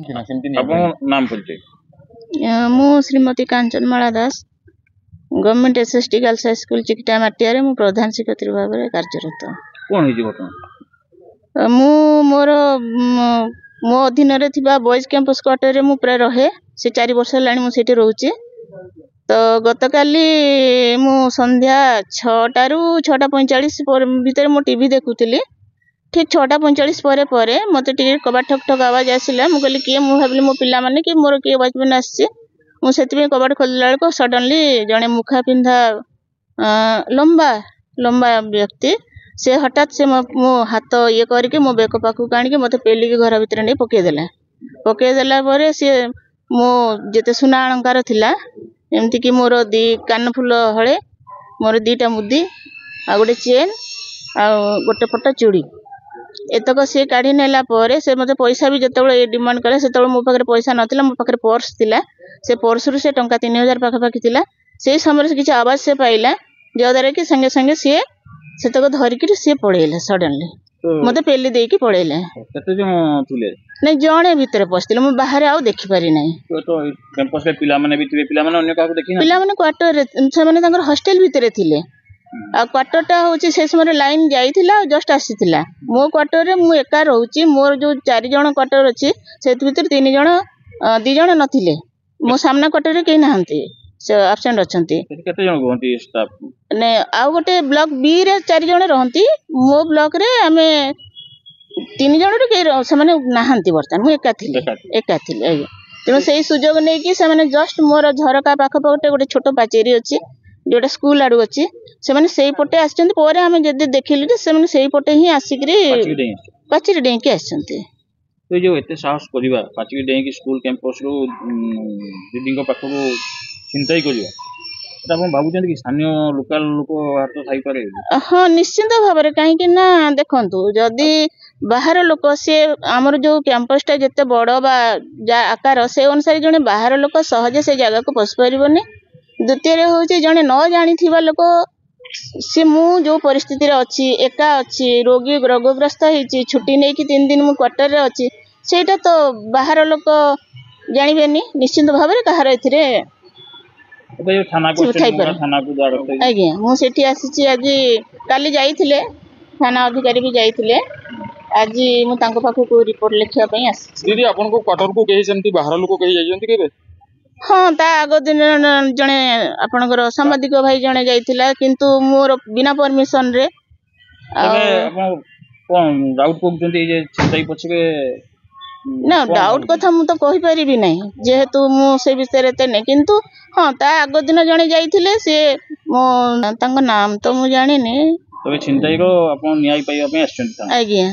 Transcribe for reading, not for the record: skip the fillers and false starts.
नाम परिचय मु Shrimati Kanchanmala Das government SST girls high school Chikiti माटिया मु प्रधान शिक्षक भाव में कार्यरत। कौन है घटना? मु मोर मो अधीन रे थिबा बॉयज कैंपस क्वार्टर रे मु प्राय रहे से 4 वर्ष लानी मु सेठी रहउची। तो गतकाली मु संध्या 6टा रु 6:45 भीतर मु टीवी देखुतिली। ठीक 6:45 परे परे मते टिके कबाट ठक ठक आवाज आसिला। मु कहली के मु भाबली मो पिला माने कि मोर के वाचमैन आसी मु सेति कबाट खोलला को सडनली जने मुखा पिंधा लंबा लंबा व्यक्ति से हठात से मो हाथ ये करके मो बेक पाखु काणी के मते पेली के घर भीतर नै पके देला परे से मो जेते सुना अलंकार थिला एमती कि मोर दी कान फुल हळे मोर दीटा मुदी आ गोटे चेन आ गोटे पट्टा चूड़ी एतक से काढ़ी नेला परे से मते पैसा भी जतबे डिमांड करे सेतबे मो पाखरे पैसा नथिला। मो पाखरे पर्स थिला से पर्स रु से टंका 3000 पाखा पाखी थिला। से समय से किछ आवाज से पाइला जदरे कि संगे संगे से सेतक धरि कि से पळेला सडनली मते पेली देई कि पळेला। कते जण थिले? नै जणे भीतर पस्तिले मो बाहर आउ देखि पारि नै। तो कैंपस रे पिला माने भी थिले पिला माने अन्य काको देखि ना? पिला माने क्वार्टर रे से माने तांकर हॉस्टल भीतर थिले आ क्वार्टरटा होची से समय लाइन जाइथिला जस्ट आसीथिला। मो क्वार्टर रे मु एका रहउची मोर जो 4 जण क्वार्टर अछि सेत भीतर 3 जण 2 जण नथिले। मो सामना क्वार्टर रे केही नाहंती से एब्सेंट अछंती। केते जण रहंती स्टाफ? ने आ गोटे ब्लॉक बी रे 4 जण रहंती। मो ब्लॉक रे हमें 3 जण रे के से माने नाहंती बर्तन मु एका थिले तेणु से सुजोग नै कि से माने जस्ट मोर झरका पाख पटे गोटे छोटो पाचेरी अछि जोटा स्कूल आडू अछि से माने सेही पटे आछंती। परे हमें जदि देखिलु कि से माने सेही पटे ही आसिकरी पाचेरी डें के आछंती। तो जो एते साहस करिवा पाचेरी डें की स्कूल कैंपस रो दीदी को पाखो चिंताई करिवा एटा हम भाबुचन कि स्थानीय लोकल लोक हाथ थाई पारे? हां निश्चित भाव रे काहे कि ना देखंतु जदि बाहर लोक से हमर जो कैंपस टा जते बड़ बा आकार से अनुसार जने बाहर लोक सहज से जगह को पस परिबोनी। द्वितीय रे होची जने न जानि थिबा लोक से मु जो परिस्थिति रे अछि एका अछि रोगी रोगग्रस्त हिची छुट्टी नै कि 3 दिन मु क्वार्टर रे अछि सेटा तो बाहर लोक जानिबेनी निश्चित भाव रे कहार एथिरे थाना को द्वार आज्ञा मु सेठी आसीची आज काली जाइथिले थाना अधिकारी भी जाइथिले आज मु तांको पाखो को रिपोर्ट लिखिया पई आसी। दीदी आपन को क्वार्टर को केही सेमती बाहर लोक केही जाइजंती केबे? हाँ ता आगो दिन जने आपनकर सामाजिक भाई जने जाइथिला किंतु मोर बिना परमिशन रे आपण कोन डाउट कोजंती जे चिंताई पछके ना डाउट कथा मु तो कहि परिबी नै जेहेतु मु से विषय रे नै किंतु हां ता आगो दिन जने जाइथिले से मो तांको नाम तो मु जानि नै। तबे चिंताई रो आपण न्याय पाइबा पे आछन? आज्ञा